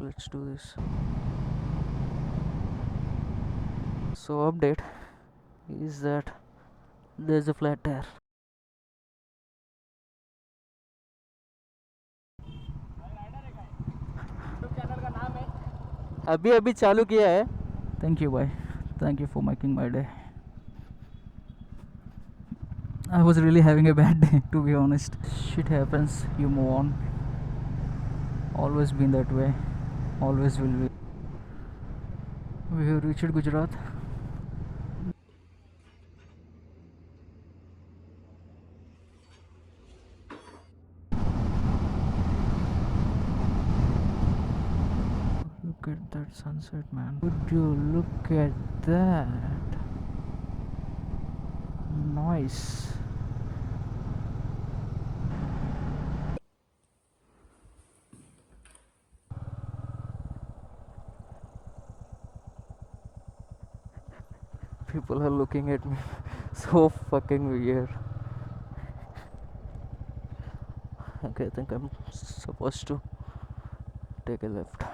Let's do this. So update is that there's a flat tire. अभी अभी चालू किया है. Thank you, bye. Thank you for making my day. I was really having a bad day, to be honest. Shit happens, you move on. Always been that way. Always will be. We have reached Gujarat. Look at that sunset, man. Would you look at that? Nice. People are looking at me so fucking weird. Okay, I think I'm supposed to take a left.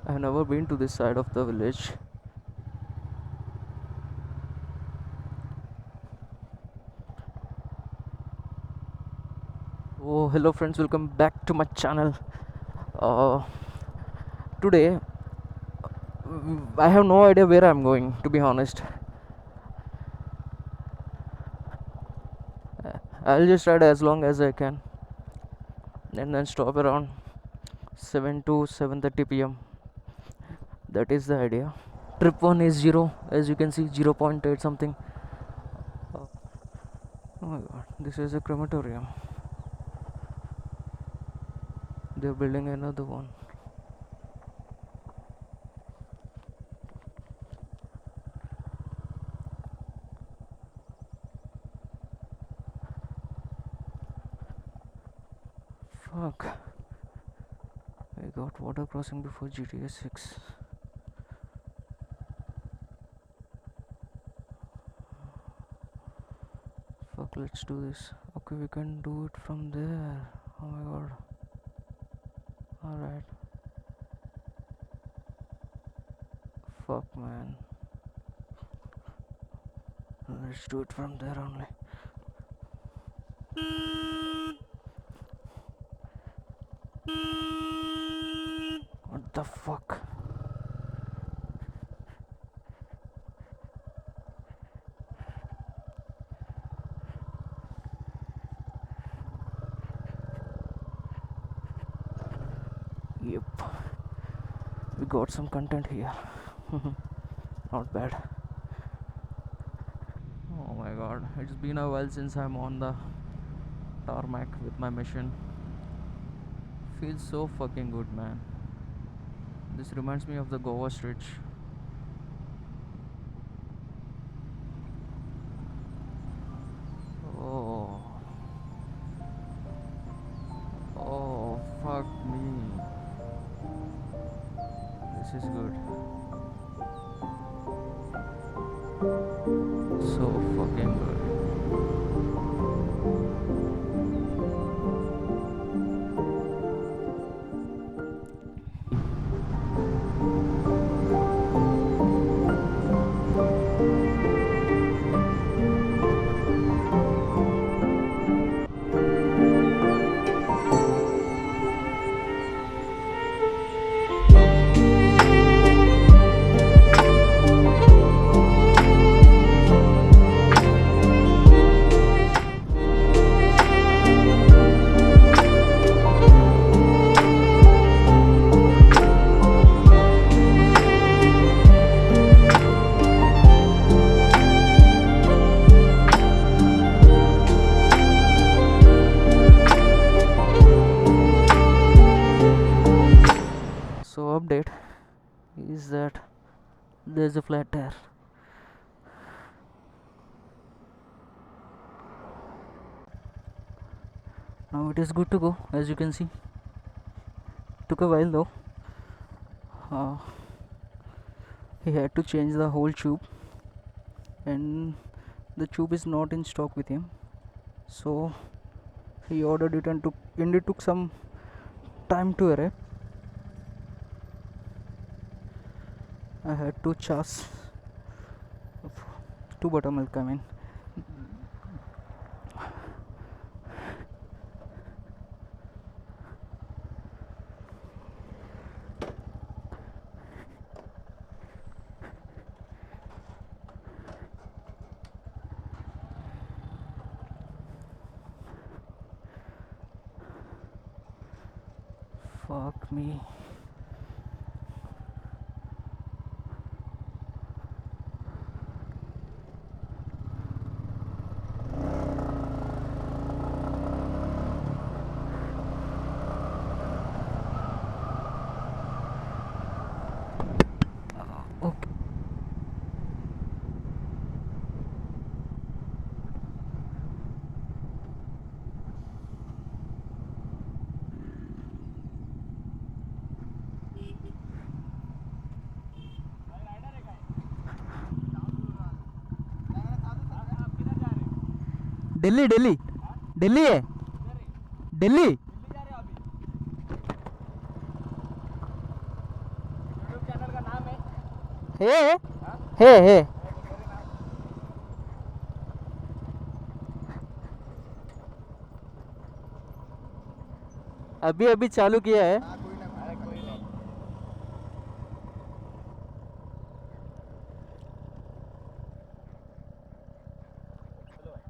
I've never been to this side of the village. Oh, hello friends, welcome back to my channel. Today I have no idea where I'm going, to be honest. I'll just ride as long as I can and then stop around 7 to 7:30 p.m. That is the idea. Trip 1 is 0, as you can see, 0.8 something. Oh my god, this is a crematorium. They're building another one. Fuck. I got water crossing before GTA 6. Fuck, let's do this. Okay, we can do it from there. Oh my god. Alright. Fuck, man. Let's do it from there only. What the fuck? Yep. We got some content here. Not bad. Oh my god. It's been a while since I'm on the tarmac with my mission. Feels so fucking good, man. This reminds me of the Goa stretch. Oh. Oh, fuck me. This is good. So fucking good. So update is that there's a flat tire. Now it is good to go, as you can see. Took a while though. He had to change the whole tube, and the tube is not in stock with him. So he ordered it and it took some time to arrive. I had two chas, two buttermilk, I mean. Fuck me. Okay. Delhi Delhi Delhi है दिल्ली है अभी अभी चालू किया है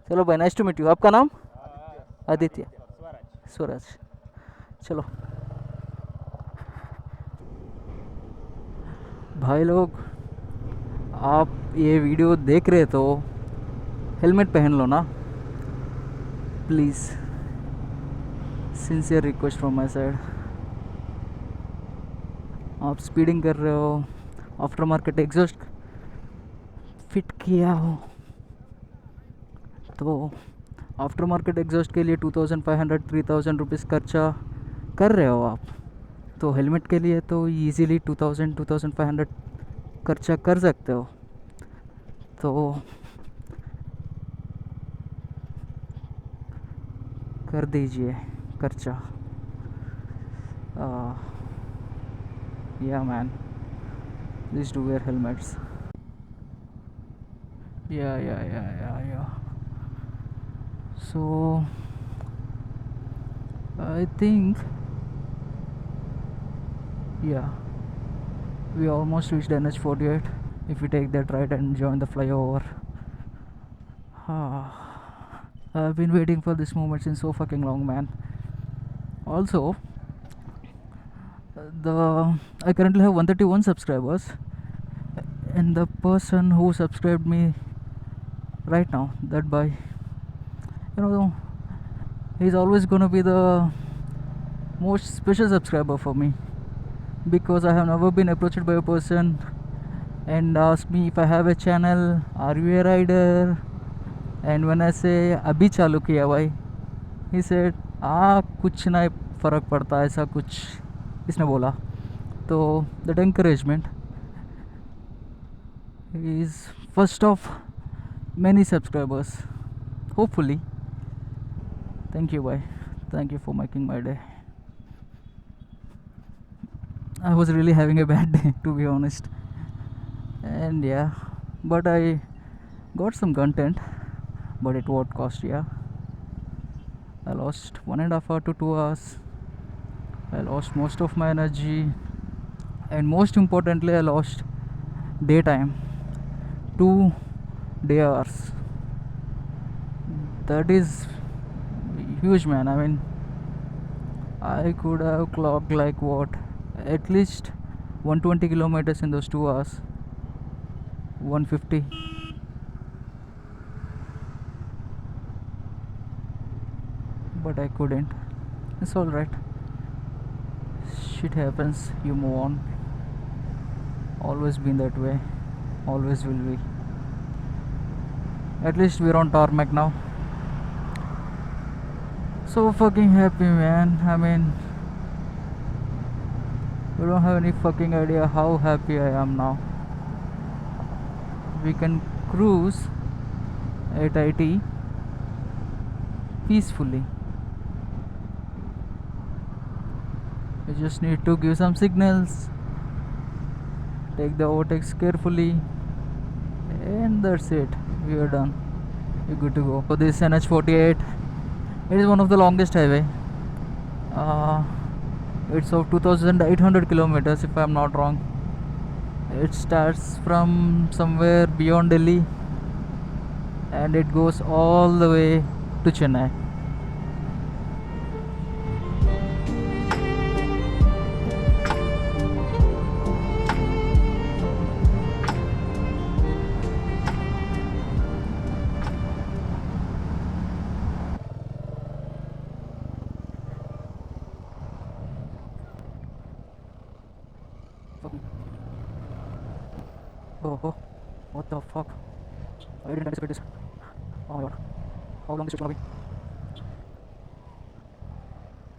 चलो भाई nice to meet you आपका नाम आदित्य स्वराज चलो भाई लोग आप ये वीडियो देख रहे तो हेलमेट पहन लो ना please sincere request from my side आप स्पीडिंग कर रहे हो आफ्टर मार्केट एग्जॉस्ट फिट किया हो तो आफ्टर मार्केट एग्जॉस्ट के लिए 2500-3000 रुपीज़ खर्चा कर रहे हो आप तो हेलमेट के लिए तो इजीली 2000-2500 खर्चा कर सकते हो तो कर दीजिए खर्चा या man please do wear helmets या so I think yeah we almost reached NH48 if we take that right and join the flyover. I've been waiting for this moment since so fucking long, man. Also I currently have 131 subscribers and the person who subscribed me right now, that boy, you know, he's always gonna be the most special subscriber for me because I have never been approached by a person and asked me if I have a channel, are you a rider, and when I say abhi chalu kiya bhai, he said कुछ नहीं फ़र्क पड़ता ऐसा कुछ इसने बोला तो that encouragement is first of many subscribers hopefully. Thank you bye, thank you for making my day. I was really having a bad day to be honest, and yeah, but I got some content, but at what cost? Yeah, I lost 1.5 hours to 2 hours. I lost most of my energy, and most importantly I lost daytime, 2 day hours. That is huge, man. I mean, I could have clocked like what, at least 120 kilometers in those 2 hours, 150. But I couldn't. It's alright. Shit happens, you move on. Always been that way, always will be. At least we're on tarmac now. So fucking happy, man. I mean, you don't have any fucking idea how happy I am now. We can cruise at IT peacefully. You just need to give some signals, take the overtakes carefully, and that's it. We are done. You're good to go. So this NH48, it is one of the longest highway. Uh, it's of 2,800 kilometers if I'm not wrong. It starts from somewhere beyond Delhi and it goes all the way to Chennai. Oh, oh, what the fuck? I didn't anticipate this. Oh my god. How long is it gonna be?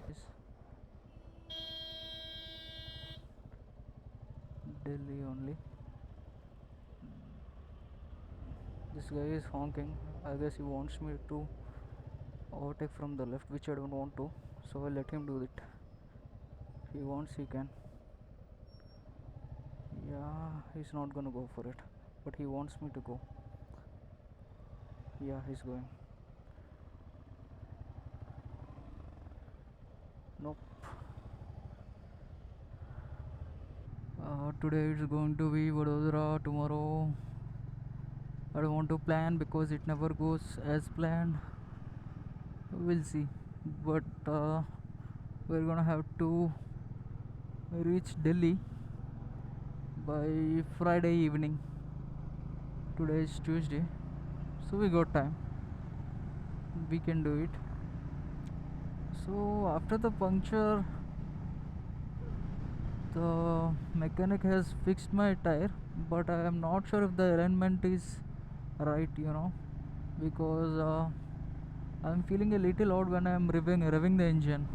This Delhi only. This guy is honking. I guess he wants me to overtake from the left, which I don't want to. So I'll let him do it. If he wants, he can. Yeah, he's not gonna go for it. But he wants me to go. Yeah, he's going. Nope. Today it's going to be Vadodara. Tomorrow I don't want to plan because it never goes as planned. We'll see. But we're gonna have to reach Delhi by Friday evening. Today is Tuesday, so we got time. We can do it. So after the puncture, the mechanic has fixed my tire, but I am not sure if the alignment is right, because I'm feeling a little odd when I'm revving the engine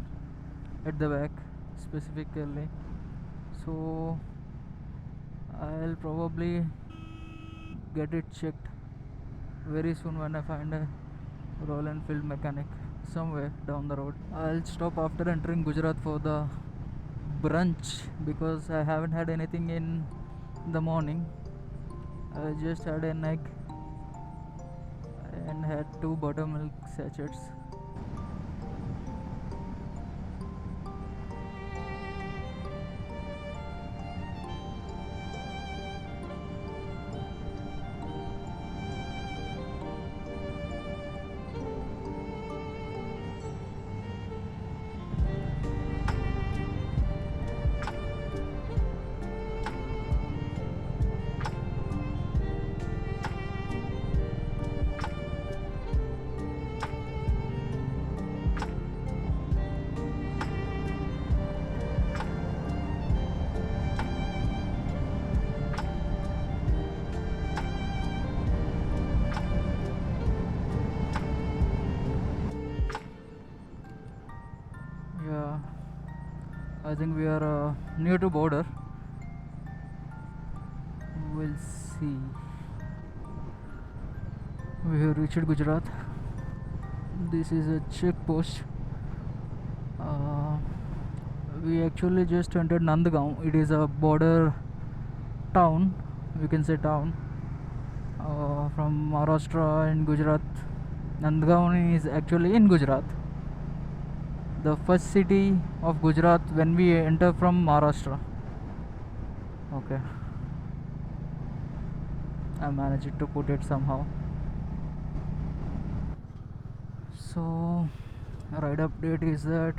at the back specifically. So I'll probably get it checked very soon when I find a Royal Enfield mechanic somewhere down the road. I'll stop after entering Gujarat for the brunch because I haven't had anything in the morning. I just had an egg and had 2 buttermilk sachets. Yeah, I think we are near to border. We'll see. We have reached Gujarat. This is a check post. Uh, we actually just entered Nandgaon. It is a border town, we can say town, from Maharashtra and Gujarat. Nandgaon is actually in Gujarat, the first city of Gujarat when we enter from Maharashtra. Okay, I managed to put it somehow. So, ride update is that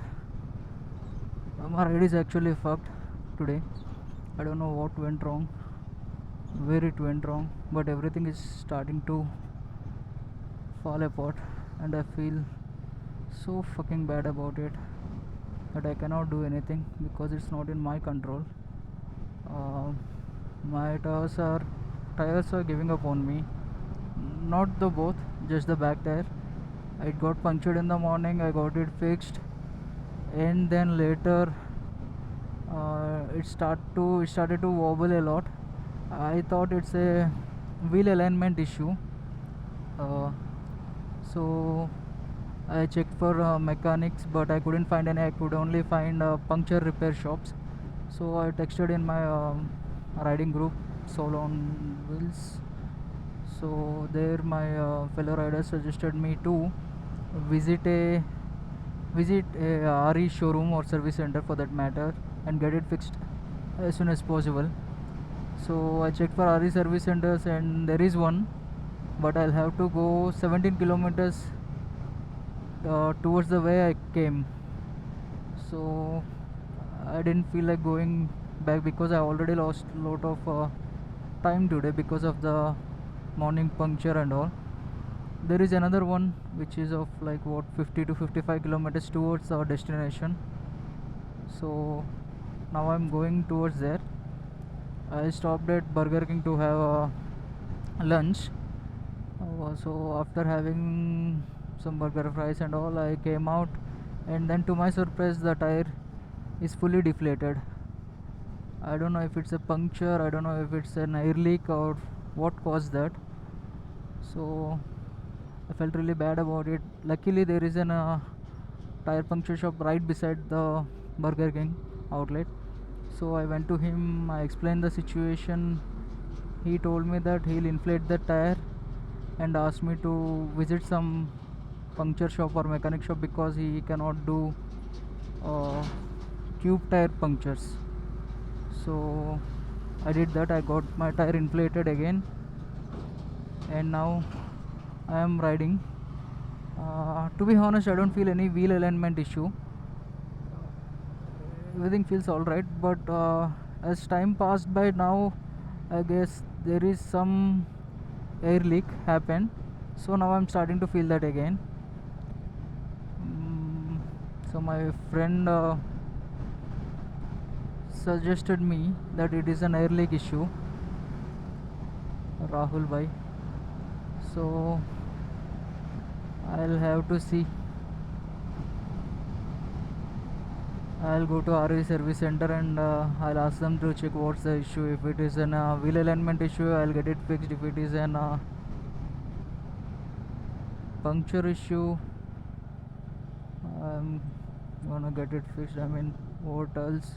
my ride is actually fucked today. I don't know what went wrong, where it went wrong, but everything is starting to fall apart, and I feel so fucking bad about it that I cannot do anything because it's not in my control. Uh, my tires are giving up on me. Not the both, just the back tire. It got punctured in the morning. I got it fixed, and then later it started to wobble a lot. I thought it's a wheel alignment issue. Uh, so I checked for mechanics, but I couldn't find any. I could only find puncture repair shops. So I texted in my riding group, Solo on Wheels. So there, my fellow riders suggested me to visit a RE showroom or service center for that matter and get it fixed as soon as possible. So I checked for RE service centers and there is one, but I'll have to go 17 kilometers towards the way I came. So I didn't feel like going back because I already lost a lot of time today because of the morning puncture and all. There is another one which is of like what 50 to 55 kilometers towards our destination. So now I'm going towards there. I stopped at Burger King to have lunch. So after having some burger fries and all, I came out, and then to my surprise the tire is fully deflated. I don't know if it's a puncture, I don't know if it's an air leak or what caused that. So I felt really bad about it. Luckily there is an tire puncture shop right beside the Burger King outlet. So I went to him, I explained the situation. He told me that he'll inflate the tire and asked me to visit some puncture shop or mechanic shop because he cannot do tube tire punctures. So I did that. I got my tire inflated again, and now I am riding. To be honest, I don't feel any wheel alignment issue. Everything feels alright, but as time passed by now, I guess there is some air leak happened. So now I'm starting to feel that again. So my friend suggested me that it is an air leak issue, Rahul bhai. So I'll have to see. I'll go to RE service center and I'll ask them to check what's the issue. If it is an wheel alignment issue, I'll get it fixed. If it is an puncture issue, I'm gonna get it fixed. I mean, what else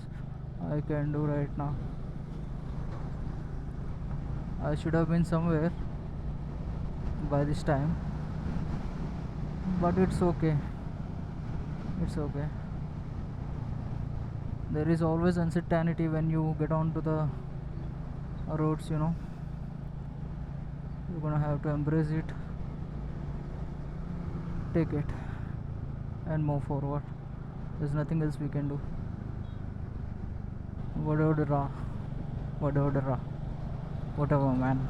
I can do right now? I should have been somewhere by this time, but it's okay. It's okay. There is always uncertainty when you get onto the roads, you know. You're gonna have to embrace it, take it, and move forward. There's nothing else we can do. Vadodara, whatever, man.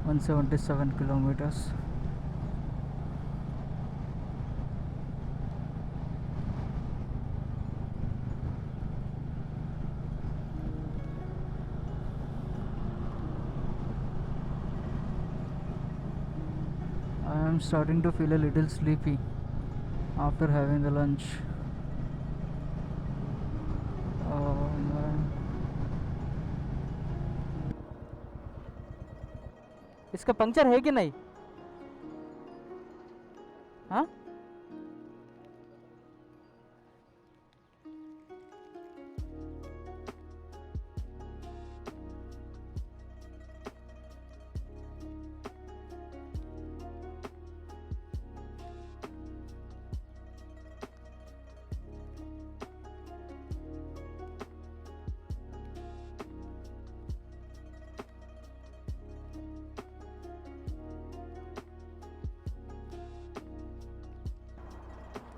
177 kilometers. I am starting to feel a little sleepy after having the lunch. Oh man. इसका puncture है कि नहीं? हाँ?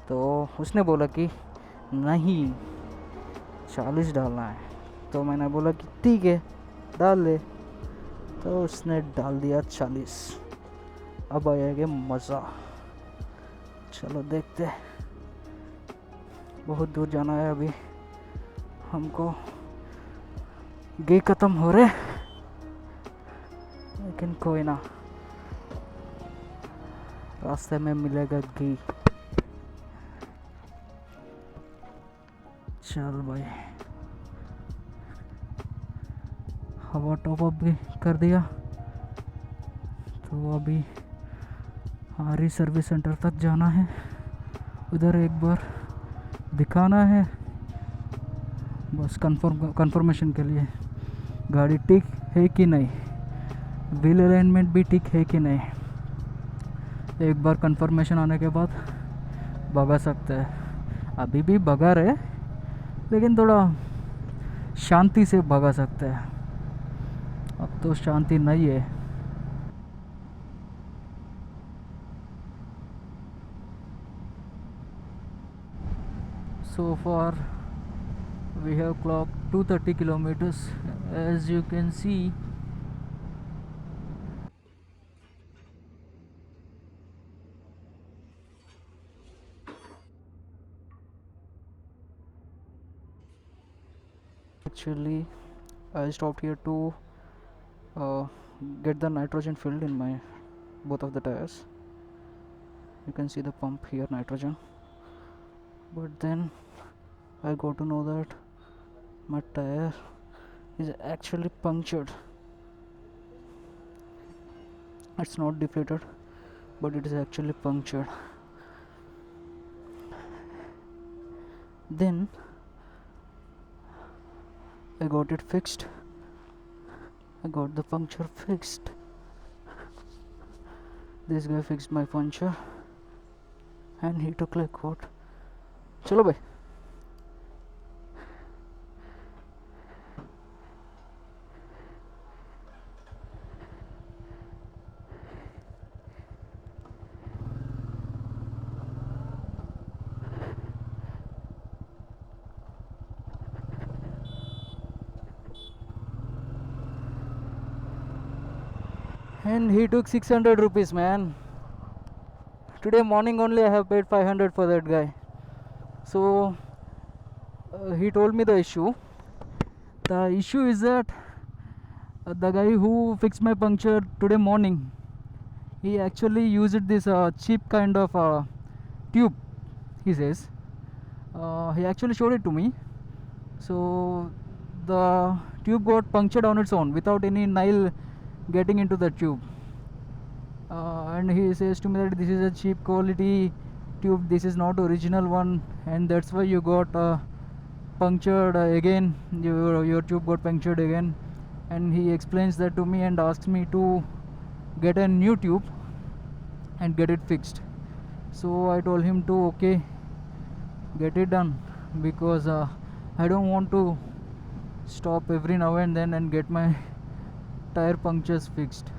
तो उसने बोला कि नहीं 40 डालना है, तो मैंने बोला कि ठीक है डाल ले, तो उसने डाल दिया 40। अब आएगा मज़ा। चलो देखते, बहुत दूर जाना है अभी हमको। घी ख़त्म हो रहे, लेकिन कोई ना, रास्ते में मिलेगा घी। चल भाई, हवा टॉप अप भी कर दिया, तो अभी RE सर्विस सेंटर तक जाना है। उधर एक बार दिखाना है बस कंफर्मेशन के लिए, गाड़ी ठीक है कि नहीं, व्हील अलाइनमेंट भी ठीक है कि नहीं। एक बार कंफर्मेशन आने के बाद भगा सकते हैं। अभी भी भगा रहे, लेकिन थोड़ा शांति से भगा सकते हैं। अब तो शांति नहीं है। So far we have clocked 230 kilometers, as you can see. Actually I stopped here to get the nitrogen filled in my both of the tires. You can see the pump here, nitrogen. But then I got to know that my tire is actually punctured. It's not deflated, but it is actually punctured. Then I got it fixed. I got the puncture fixed. This guy fixed my puncture and he took like what? चलो भाई। And he took 600 rupees, man. Today morning only I have paid 500 for that guy. So he told me the issue. The issue is that the guy who fixed my puncture today morning, he actually used this cheap kind of tube, he says. He actually showed it to me. So the tube got punctured on its own without any nail getting into the tube. And he says to me that this is a cheap quality tube, this is not original one, and that's why you got punctured again, your tube got punctured again. And he explains that to me and asks me to get a new tube and get it fixed. So I told him to okay, get it done, because I don't want to stop every now and then and get my tire punctures fixed.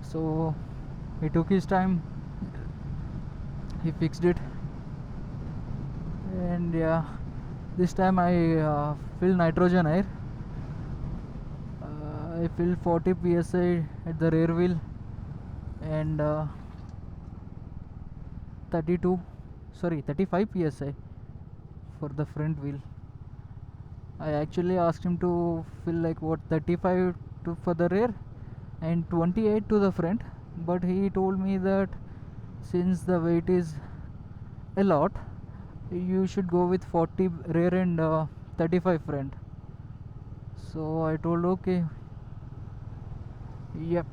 So he took his time, he fixed it, and yeah, this time I filled nitrogen air. I filled 40 psi at the rear wheel and 35 psi for the front wheel. I actually asked him to fill like what, 35 for the rear and 28 to the front, but he told me that since the weight is a lot, you should go with 40 rear and 35 front. So I told okay, yep.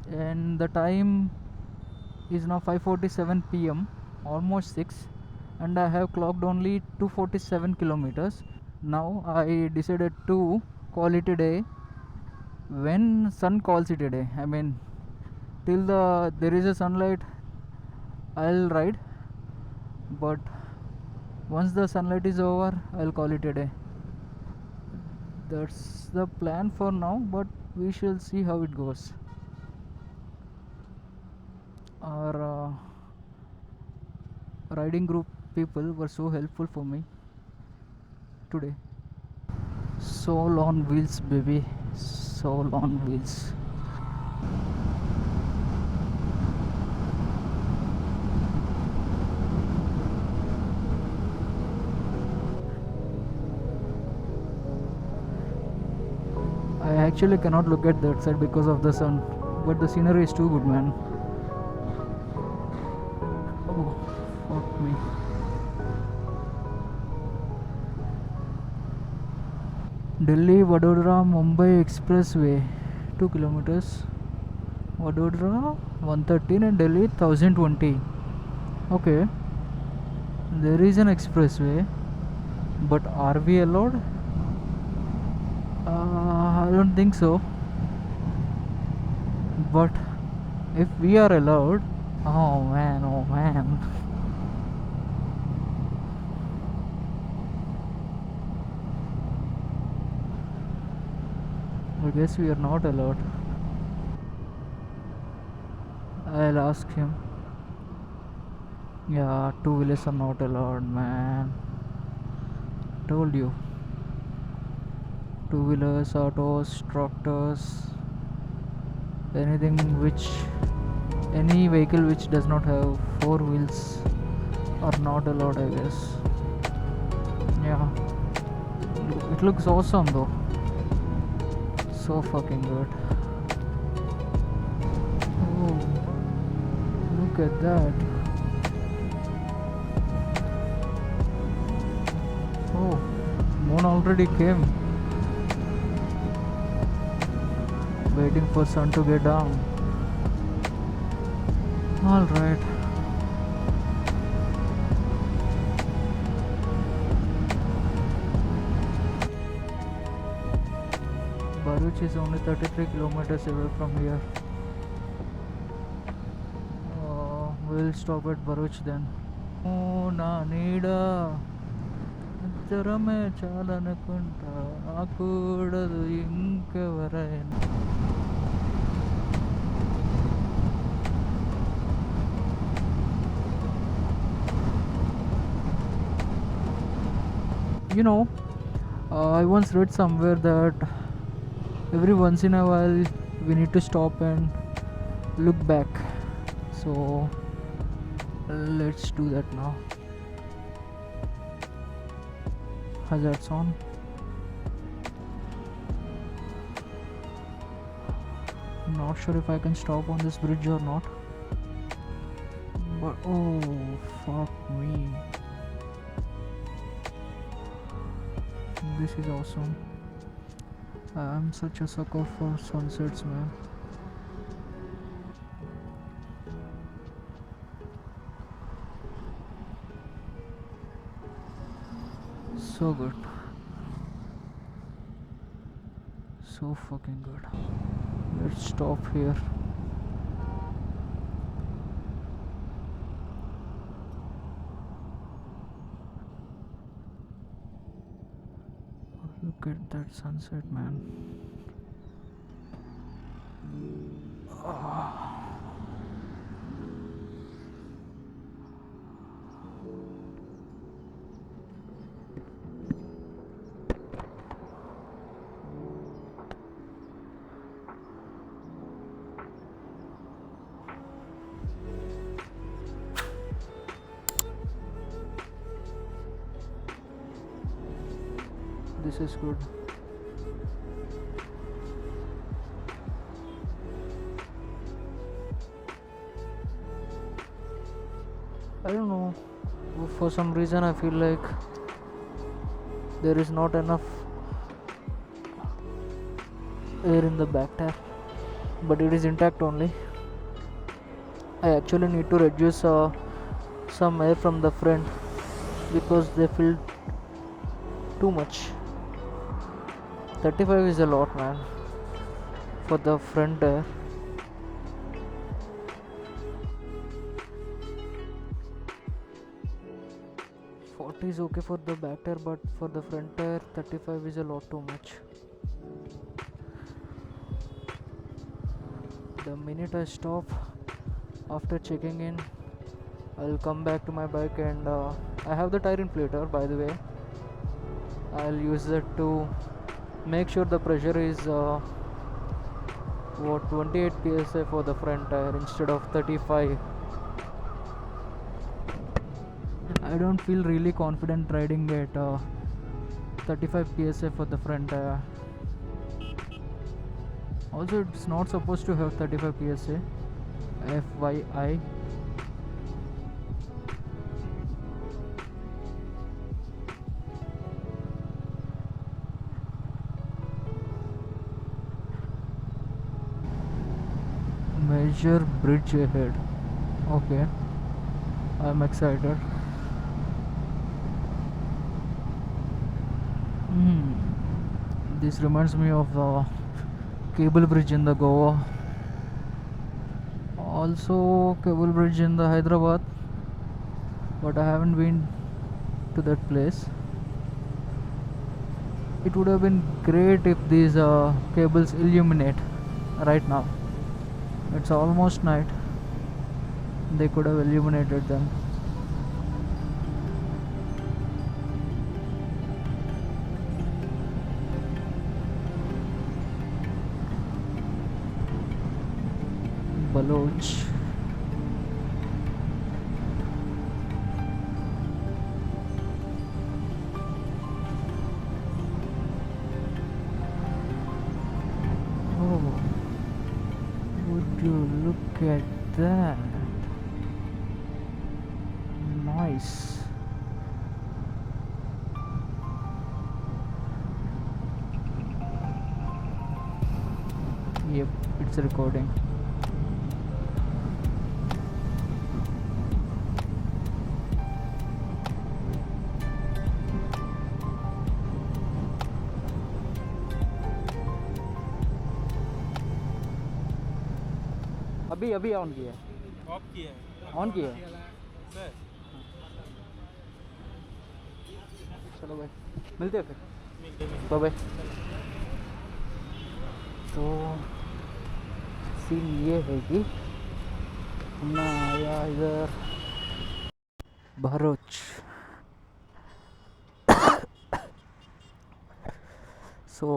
And the time is now 5:47 p.m, almost 6, and I have clocked only 247 kilometers. Now I decided to call it a day when sun calls it a day. I mean, till there is a sunlight I'll ride, but once the sunlight is over I'll call it a day. That's the plan for now, but we shall see how it goes. Our riding group people were so helpful for me today. Soul on wheels, baby, soul on wheels. I actually cannot look at that side because of the sun, but the scenery is too good, man. Oh, fuck me. Delhi Vadodara Mumbai Expressway, 2 kilometers. Vadodara 113 and Delhi 1020. Okay, there is an expressway, but are we allowed? I don't think so. But if we are allowed, oh man, oh man. I guess we are not allowed. I'll ask him. Yeah, two-wheelers are not allowed, man. Told you. Two-wheelers, autos, tractors, anything which, any vehicle which does not have four wheels are not allowed, I guess. Yeah, it looks awesome though. So fucking good. Oh, look at that. Oh, moon already came. Waiting for sun to get down. Alright. Bharuch is only 33 kilometers away from here. We'll stop at Bharuch then. Oh, na needa నిద్రమే చాలనుకుంటా ఆకూడదు ఇంకెవరైనా. You know, I once read somewhere that every once in a while we need to stop and look back. So let's do that now. Hazards on. Not sure if I can stop on this bridge or not. But oh, fuck me. This is awesome. I'm such a sucker for sunsets, man. So good. So fucking good. Let's stop here. Look at that sunset, man. This is good. I don't know, for some reason I feel like there is not enough air in the back tire, but it is intact only. I actually need to reduce some air from the front because they filled too much. 35 is a lot, man, for the front tire. Is okay for the back tire, but for the front tire 35 is a lot too much. The minute I stop after checking in, I'll come back to my bike and I have the tire inflator, by the way. I'll use that to make sure the pressure is 28 psi for the front tire instead of 35. I don't feel really confident riding at 35 psi for the front tire. Also, it's not supposed to have 35 psi. FYI. Major bridge ahead. Okay. I'm excited. This reminds me of the cable bridge in the Goa. Also, cable bridge in the Hyderabad, but I haven't been to that place. It would have been great if these cables illuminate right now. It's almost night. They could have illuminated them. Baloch. Oh, would you look at that? Nice. Yep, it's recording. अभी अभी on किया है. Of किया है on किया है. Sir चलो भाई, मिलते हैं फिर. Bye bye. तो सीन ये है कि मैं आया इधर Bharuch. So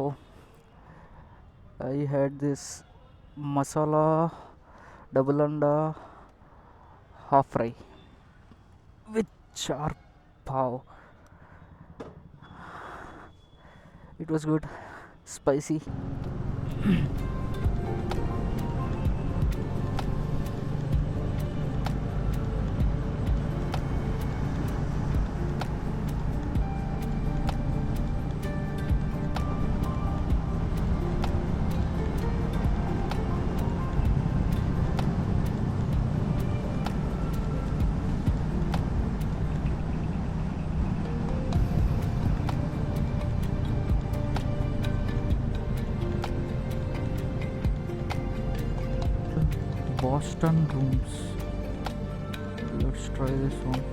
I had this masala double anda half fry with char pav. It was good, spicy. Boston rooms. Let's try this one.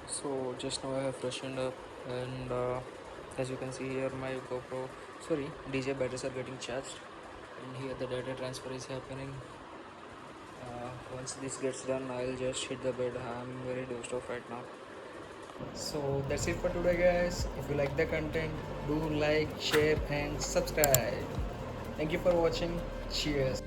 So just now I have freshened up, and as you can see here, my GoPro, sorry, DJ batteries are getting charged, and here the data transfer is happening. Once this gets done, I'll just hit the bed. I'm very dozed off right now. So that's it for today, guys. If you like the content, do like, share, and subscribe. Thank you for watching. Cheers.